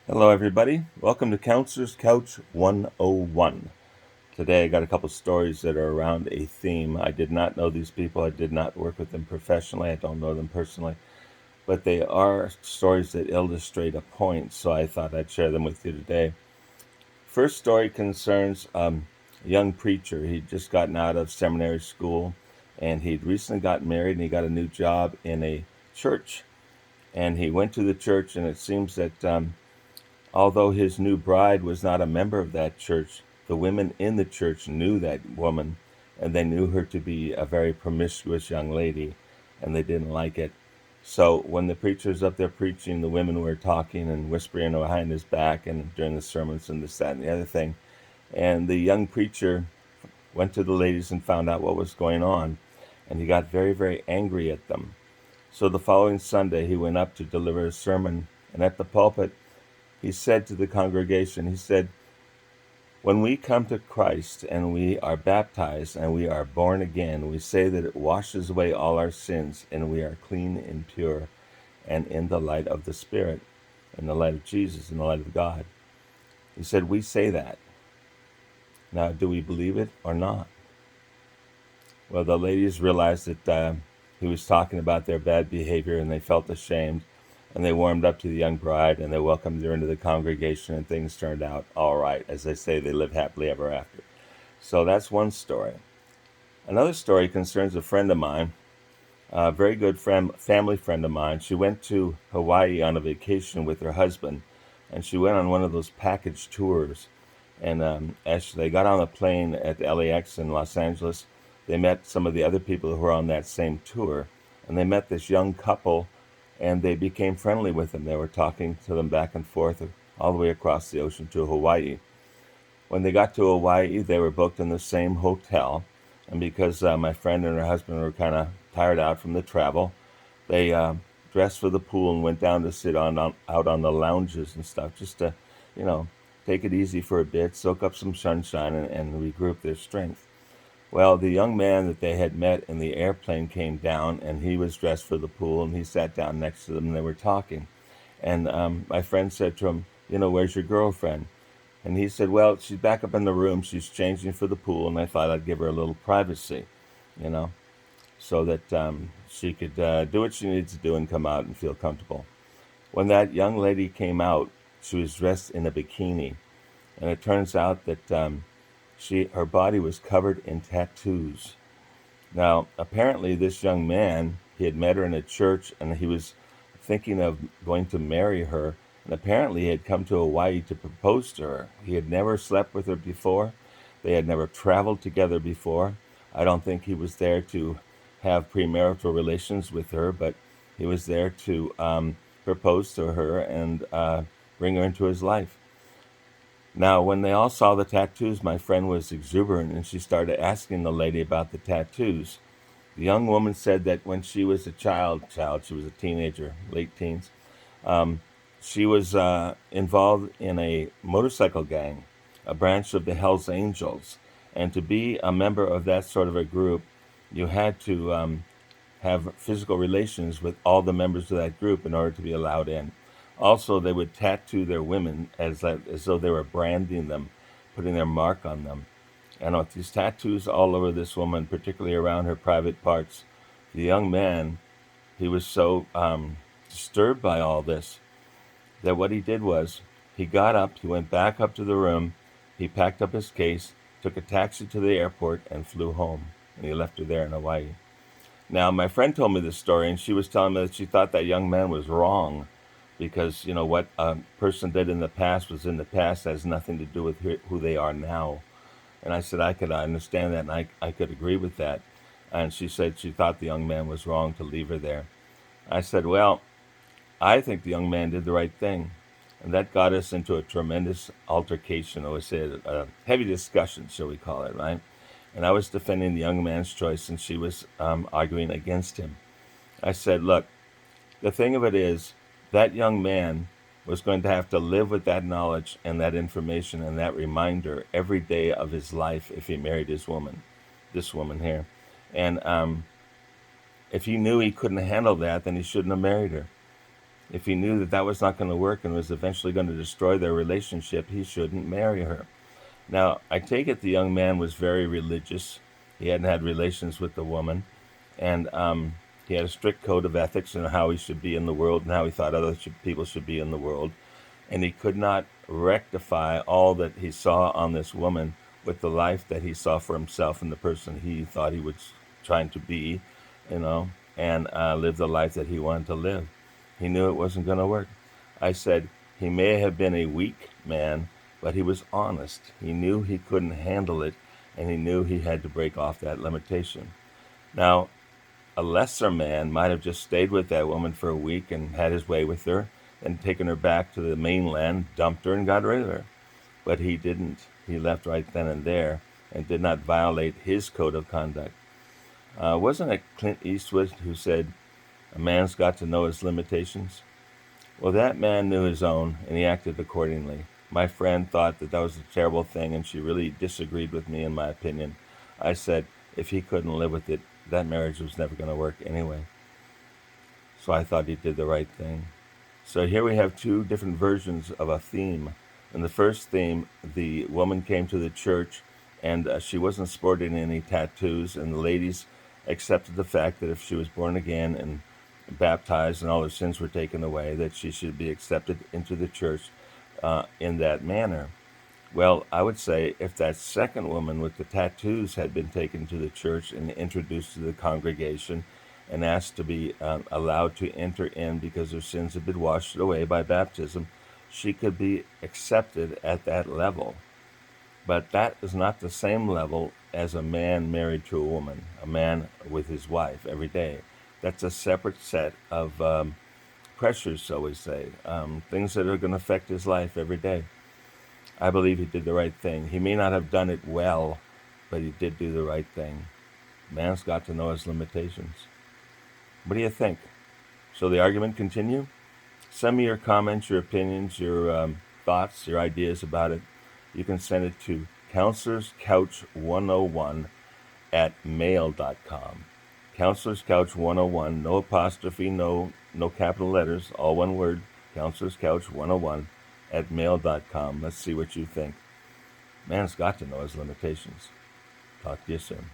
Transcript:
Hello, everybody. Welcome to Counselor's Couch 101. Today, I got a couple stories that are around a theme. I did not know these people. I did not work with them professionally. I don't know them personally, but they are stories that illustrate a point, so I thought I'd share them with you today. First story concerns a young preacher. He'd just gotten out of seminary school, and he'd recently gotten married, and he got a new job in a church. And he went to the church, and it seems that although his new bride was not a member of that church, the women in the church knew that woman, and they knew her to be a very promiscuous young lady, and they didn't like it. So when the preacher was up there preaching, the women were talking and whispering behind his back and during the sermons and this, that, and the other thing. And the young preacher went to the ladies and found out what was going on, and he got very, very angry at them. So the following Sunday, he went up to deliver a sermon, and at the pulpit, he said to the congregation, he said, when we come to Christ and we are baptized and we are born again, we say that it washes away all our sins and we are clean and pure and in the light of the Spirit, in the light of Jesus, in the light of God. He said, we say that. Now, do we believe it or not? Well, the ladies realized that he was talking about their bad behavior and they felt ashamed. And they warmed up to the young bride and they welcomed her into the congregation, and things turned out all right. As they say, they live happily ever after. So that's one story. Another story concerns a friend of mine, a very good family friend of mine. She went to Hawaii on a vacation with her husband, and she went on one of those package tours. And as they got on the plane at LAX in Los Angeles, they met some of the other people who were on that same tour. And they met this young couple, and they became friendly with them. They were talking to them back and forth all the way across the ocean to Hawaii. When they got to Hawaii, they were booked in the same hotel. And because my friend and her husband were kind of tired out from the travel, they dressed for the pool and went down to sit out on the lounges and stuff, just to, you know, take it easy for a bit, soak up some sunshine, and regroup their strength. Well, the young man that they had met in the airplane came down, and he was dressed for the pool, and he sat down next to them, and they were talking. And my friend said to him, where's your girlfriend? And he said, well, she's back up in the room. She's changing for the pool, and I thought I'd give her a little privacy, you know, so that she could do what she needs to do and come out and feel comfortable. When that young lady came out, she was dressed in a bikini, and it turns out that her body was covered in tattoos. Now, apparently, this young man, he had met her in a church, and he was thinking of going to marry her. And apparently, he had come to Hawaii to propose to her. He had never slept with her before. They had never traveled together before. I don't think he was there to have premarital relations with her, but he was there to propose to her and bring her into his life. Now, when they all saw the tattoos, my friend was exuberant, and she started asking the lady about the tattoos. The young woman said that when she was a she was a teenager, late teens, she was involved in a motorcycle gang, a branch of the Hells Angels. And to be a member of that sort of a group, you had to have physical relations with all the members of that group in order to be allowed in. Also, they would tattoo their women as though they were branding them, putting their mark on them. And with these tattoos all over this woman, particularly around her private parts, the young man, he was so disturbed by all this that what he did was he got up, he went back up to the room, he packed up his case, took a taxi to the airport, and flew home. And he left her there in Hawaii. Now, my friend told me this story, and she was telling me that she thought that young man was wrong because, what a person did in the past was in the past, has nothing to do with who they are now. And I said I could understand that, and I could agree with that. And she said she thought the young man was wrong to leave her there. I said, well, I think the young man did the right thing. And that got us into a tremendous altercation, or say a heavy discussion, shall we call it, right? And I was defending the young man's choice, and she was arguing against him. I said, look, the thing of it is, that young man was going to have to live with that knowledge and that information and that reminder every day of his life if he married this woman here. And if he knew he couldn't handle that, then he shouldn't have married her. If he knew that that was not going to work and was eventually going to destroy their relationship, he shouldn't marry her. Now, I take it the young man was very religious. He hadn't had relations with the woman, and he had a strict code of ethics and how he should be in the world and how he thought other people should be in the world. And he could not rectify all that he saw on this woman with the life that he saw for himself and the person he thought he was trying to be, you know, and live the life that he wanted to live. He knew it wasn't going to work. I said, he may have been a weak man, but he was honest. He knew he couldn't handle it, and he knew he had to break off that limitation. Now, a lesser man might have just stayed with that woman for a week and had his way with her, and taken her back to the mainland, dumped her, and got rid of her. But he didn't. He left right then and there and did not violate his code of conduct. Wasn't it Clint Eastwood who said, "A man's got to know his limitations"? Well, that man knew his own, and he acted accordingly. My friend thought that that was a terrible thing, and she really disagreed with me in my opinion. I said if he couldn't live with it, that marriage was never going to work anyway. So I thought he did the right thing. So here we have two different versions of a theme. In the first theme, the woman came to the church, and she wasn't sporting any tattoos, and the ladies accepted the fact that if she was born again and baptized and all her sins were taken away, that she should be accepted into the church in that manner. Well, I would say if that second woman with the tattoos had been taken to the church and introduced to the congregation and asked to be allowed to enter in because her sins had been washed away by baptism, she could be accepted at that level. But that is not the same level as a man married to a woman, a man with his wife every day. That's a separate set of pressures, so we say, things that are going to affect his life every day. I believe he did the right thing. He may not have done it well, but he did do the right thing. Man's got to know his limitations. What do you think? Shall the argument continue? Send me your comments, your opinions, your thoughts, your ideas about it. You can send it to counselorscouch101 at mail.com. Counselorscouch101, no apostrophe, no capital letters, all one word, counselorscouch101 at mail.com. Let's see what you think. Man's got to know his limitations. Talk to you soon.